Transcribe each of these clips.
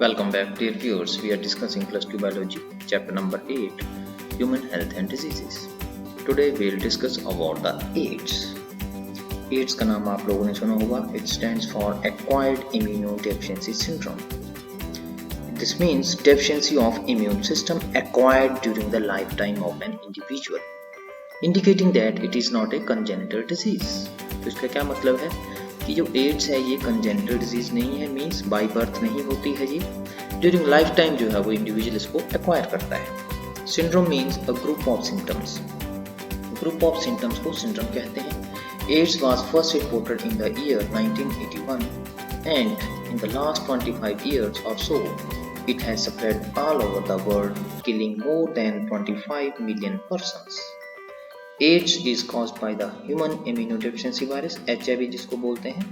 Welcome back, dear viewers. We are discussing Plus 2 Biology, chapter number 8, Human Health and Diseases. Today we will discuss about the AIDS. AIDS का नाम आप लोगों ने सुना होगा. It stands for Acquired Immunodeficiency Syndrome. This means deficiency of immune system acquired during the lifetime of an individual, indicating that it is not a congenital disease. तो इसका क्या मतलब है कि जो एड्स है ये कंजेनिटल डिजीज नहीं है, मींस बाय बर्थ नहीं होती है, ये ड्यूरिंग लाइफ टाइम जो है वो इंडिविजुअल इसको एक्वायर करता है. Syndrome means a group of symptoms. Group of symptoms को सिंड्रोम कहते हैं. AIDS was first reported in the year 1981 and in the last 25 years or so it has spread all over the world, killing more than 25 million persons. AIDS is caused by the human immunodeficiency virus, HIV जिसको बोलते हैं.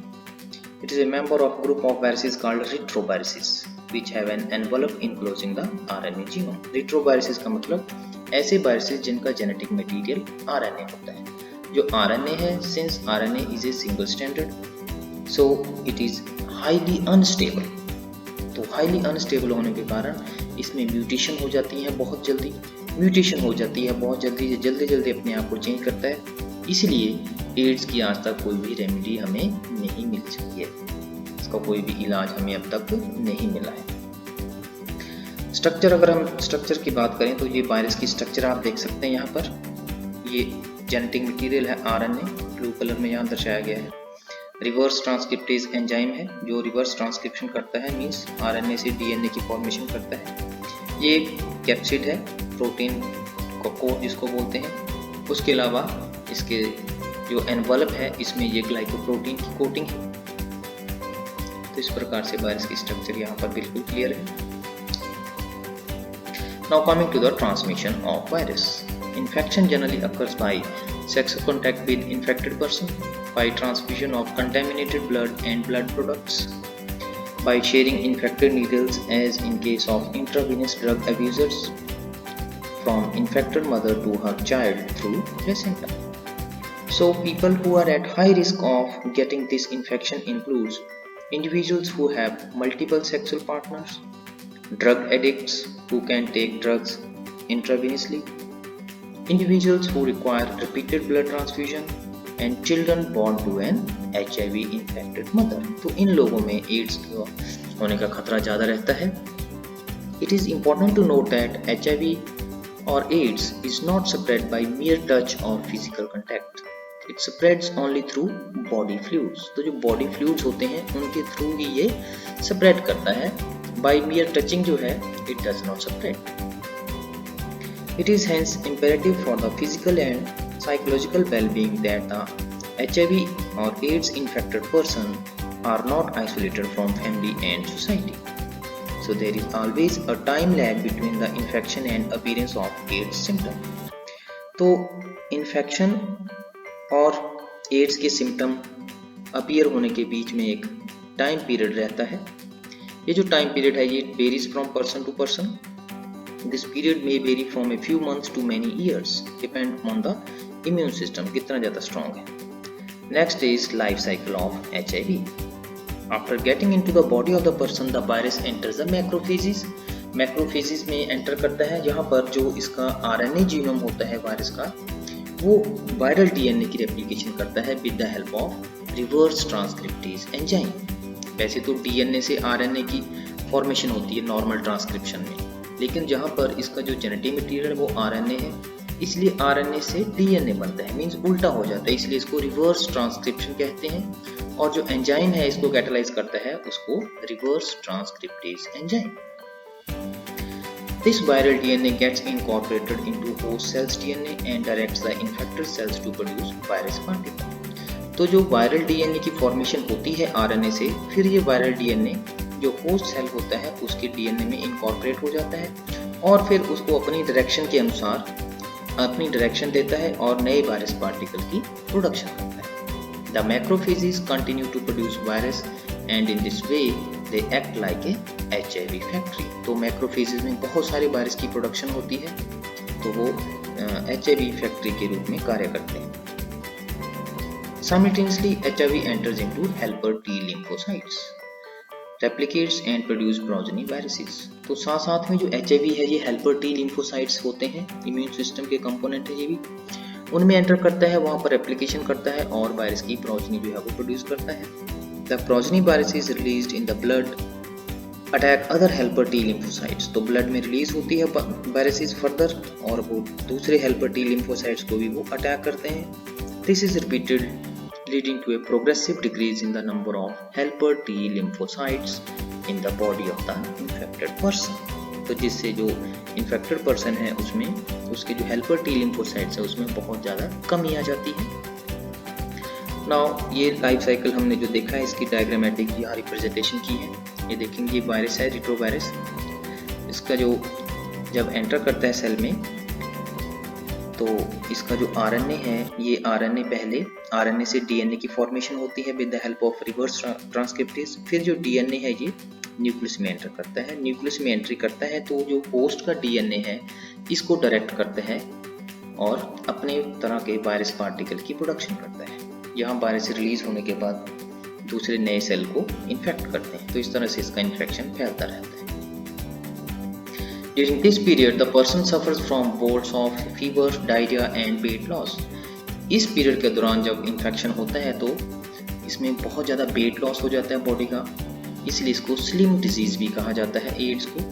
It is a member of group of viruses called retroviruses, which have an envelope enclosing the RNA genome. Retroviruses का मतलब ऐसे viruses जिनका genetic material RNA होता है. जो RNA है, since RNA is a single stranded, so it is highly unstable. तो highly unstable होने के कारण इसमें म्यूटेशन हो जाती है बहुत जल्दी. म्यूटेशन हो जाती है बहुत जल्दी अपने आप को चेंज करता है. इसलिए एड्स की आज तक कोई भी रेमेडी हमें नहीं मिल सकी है. इसका कोई भी इलाज हमें अब तक नहीं मिला है. स्ट्रक्चर, अगर हम स्ट्रक्चर की बात करें तो ये वायरस की स्ट्रक्चर आप देख सकते हैं यहाँ पर. ये जेनेटिक मटेरियल है आरएनए, ब्लू कलर में यहाँ दर्शाया गया है. रिवर्स ट्रांसक्रिप्टेज एंजाइम है जो रिवर्स ट्रांसक्रिप्शन करता है, मीन्स आरएनए से डीएनए की फॉर्मेशन करता है. ये कैप्सिड है, प्रोटीन कोर जिसको बोलते हैं. उसके अलावा इसके जो एनवलप है इसमें ये ग्लाइकोप्रोटीन की कोटिंग है. तो इस प्रकार से वायरस की स्ट्रक्चर यहाँ पर बिल्कुल क्लियर है. Now coming to the transmission of virus. Infection generally occurs by sexual contact with infected person, by transfusion of contaminated blood and blood products, by sharing infected needles as in case of intravenous drug abusers, from infected mother to her child through placenta. So people who are at high risk of getting this infection includes individuals who have multiple sexual partners, drug addicts who can take drugs intravenously, individuals who require repeated blood transfusion and children born to an HIV infected mother. तो इन लोगों में ads होने का खतरा ज़्यादा रहता है. It is important to note that HIV or AIDS is not spread by mere touch or physical contact. It spreads only through body fluids. तो जो body fluids होते हैं उनके थ्रू ही ये spread करता है. By mere touching जो है it does not spread. It is hence imperative for the physical and psychological well-being that the HIV or AIDS infected person are not isolated from family and society. So there is always a time lag between the infection and appearance of AIDS symptom. तो infection और AIDS के symptom appear होने के बीच में एक time period रहता है. ये जो time period है ये varies from person to person. This period may vary from a few months to many years, depend on the immune system कितना ज़्यादा strong है. Next is life cycle of HIV. After getting into the body of the person, the virus enters the macrophages. Macrophages में enter करता है. यहाँ पर जो इसका RNA जीनोम होता है वायरस का, वो वायरल DNA की रेप्लिकेशन करता है with the help of reverse transcriptase enzyme. वैसे तो DNA से RNA की फॉर्मेशन होती है नॉर्मल ट्रांसक्रिप्शन में, लेकिन जहाँ पर इसका जो जेनेटिक मटेरियल है वो आरएनए है, इसलिए आरएनए से डीएनए बनता है, मींस उल्टा हो जाता है, इसलिए इसको रिवर्स ट्रांसक्रिप्शन कहते हैं. और जो एंजाइम है इसको कैटालाइज करता है उसको reverse transcriptase enzyme. This viral DNA gets incorporated into host cells DNA and directs the infected cells to produce virus particle. तो जो वायरल डीएनए की फॉर्मेशन होती है आरएनए से, फिर ये वायरल डीएनए जो होस्ट सेल होता है उसके डीएनए में इनकॉर्पोरेट हो जाता है और फिर उसको अपनी डायरेक्शन के अनुसार अपनी डायरेक्शन देता है और नए वायरस पार्टिकल की प्रोडक्शन करता है. The macrophages continue to produce virus and in this way they act like a HIV factory. तो मैक्रोफेजेस में बहुत सारे वायरस की प्रोडक्शन होती है, तो वो HIV फैक्ट्री के रूप में कार्य करते हैं. Simultaneously, HIV enters into helper T lymphocytes. replicates and produce progeny viruses। तो साथ साथ में जो HIV है ये हेल्पर टी लिम्फोसाइट्स होते हैं, इम्यून सिस्टम के कंपोनेंट है ये भी, उनमें एंटर करता है, वहाँ पर रेप्लिकेशन करता है और वायरस की प्रोजनी जो है वो प्रोड्यूस करता है। The progeny virus is released in the blood attack other helper T lymphocytes. तो ब्लड में रिलीज होती है वायरसेस फर्दर और वो दूसरे हेल्पर टी लिम्फोसाइट्स को भी वो अटैक करते हैं। This is repeated leading to a progressive decrease in the number of helper T lymphocytes in the body of the infected person। तो जिससे जो इन्फेक्टेड पर्सन है उसमें उसके जो हेल्पर टी लिम्फोसाइट्स है उसमें बहुत ज़्यादा कमी आ जाती है। नाउ ये लाइफ साइकिल हमने जो देखा है इसकी डायग्रामेटिक यहाँ रिप्रेजेंटेशन की है। ये देखेंगे वायरस है रिट्रोवायरस, इसका जो जब एंटर करता है सेल में तो इसका जो आरएनए है ये आरएनए पहले आरएनए से डीएनए की फॉर्मेशन होती है with the help of reverse transcriptase. फिर जो डीएनए है ये न्यूक्लियस में एंटर करता है, न्यूक्लियस में एंट्री करता है तो जो होस्ट का डीएनए है इसको डायरेक्ट करता है और अपने तरह के वायरस पार्टिकल की प्रोडक्शन करता है। यहाँ वायरस रिलीज होने के बाद दूसरे नए सेल को इन्फेक्ट करते हैं, तो इस तरह से इसका इन्फेक्शन फैलता रहता है। During this period, the person suffers from bouts of fever, diarrhea and weight loss। इस पीरियड के दौरान जब इन्फेक्शन होता है तो इसमें बहुत ज़्यादा वेट लॉस हो जाता है बॉडी का, इसलिए इसको स्लिम डिजीज भी कहा जाता है एड्स को।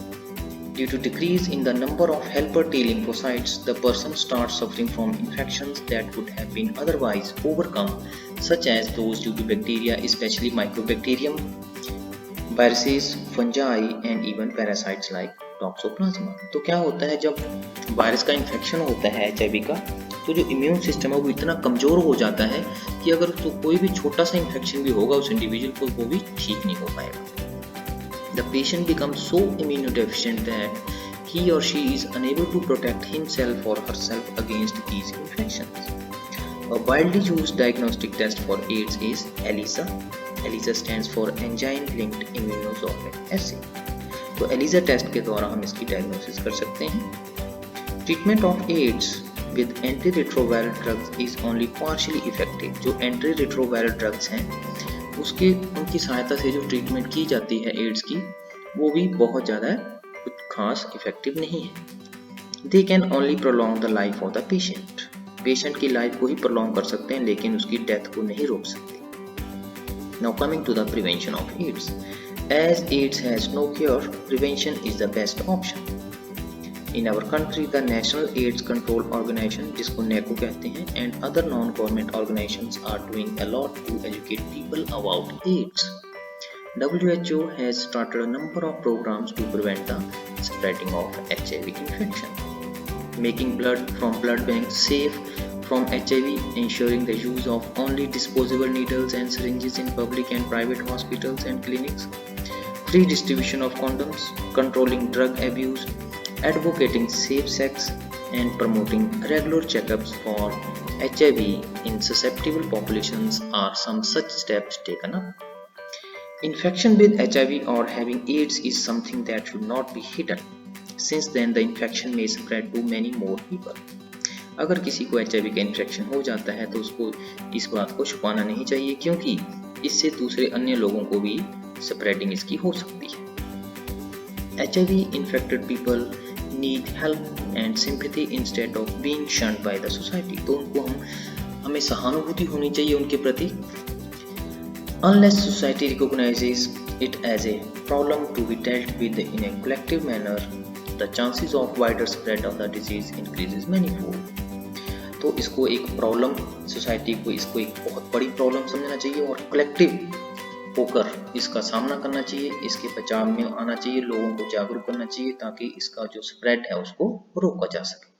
Due to decrease in the number of helper T lymphocytes, the person starts suffering from infections that could have been otherwise overcome, such as those due to bacteria, especially mycobacterium, viruses, fungi and even parasites like toxoplasma. तो क्या होता है जब virus का infection होता है HIV का तो जो इम्यून सिस्टम है वो इतना कमजोर हो जाता है कि अगर तो कोई भी छोटा सा इन्फेक्शन भी होगा उस इंडिविजुअल को वो भी ठीक नहीं हो पाएगा। The patient becomes so immunodeficient that he or she is unable to protect himself or herself against these infections। A widely used diagnostic test for AIDS is ELISA। ELISA stands for Enzyme Linked Immunosorbent Assay। तो ELISA test के द्वारा हम इसकी diagnosis कर सकते हैं। Treatment of AIDS with anti retroviral drugs is only partially effective. जो anti retroviral drugs हैं उनकी सहायता से जो ट्रीटमेंट की जाती है एड्स की वो भी बहुत ज़्यादा कुछ खास इफेक्टिव नहीं है। They can only prolong the life of the patient. Patient की लाइफ को ही प्रोलॉन्ग कर सकते हैं लेकिन उसकी डेथ को नहीं रोक सकते। Now coming to the prevention of AIDS. As AIDS has no cure, prevention is the best option। In our country, the National AIDS Control Organization, जिसको NACO कहते हैं, and other non-government organizations are doing a lot to educate people about AIDS। WHO has started a number of programs to prevent the spreading of HIV infection, making blood from blood banks safe from HIV, ensuring the use of only disposable needles and syringes in public and private hospitals and clinics, free distribution of condoms, controlling drug abuse, advocating safe sex, and promoting regular checkups for HIV in susceptible populations are some such steps taken up। Infection with HIV or having AIDS is something that should not be hidden, since then the infection may spread to many more people। अगर किसी को HIV का infection हो जाता है तो उसको इस बात को छुपाना नहीं चाहिए क्योंकि इससे दूसरे अन्य लोगों को भी स्प्रेडिंग इसकी हो सकती है। HIV infected people need help and sympathy instead of being shunned by the society। तो उनको हमें सहानुभूति होनी चाहिए उनके प्रति। Unless society recognizes it as a problem to be dealt with in a collective manner, the chances of wider spread of the disease increases manifold। तो इसको एक प्रॉब्लम, सोसाइटी को इसको एक बहुत बड़ी प्रॉब्लम समझना चाहिए और कलेक्टिव होकर इसका सामना करना चाहिए, इसके बचाव में आना चाहिए, लोगों को जागरूक करना चाहिए ताकि इसका जो स्प्रेड है उसको रोका जा सके।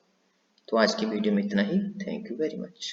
तो आज की वीडियो में इतना ही। Thank you very much.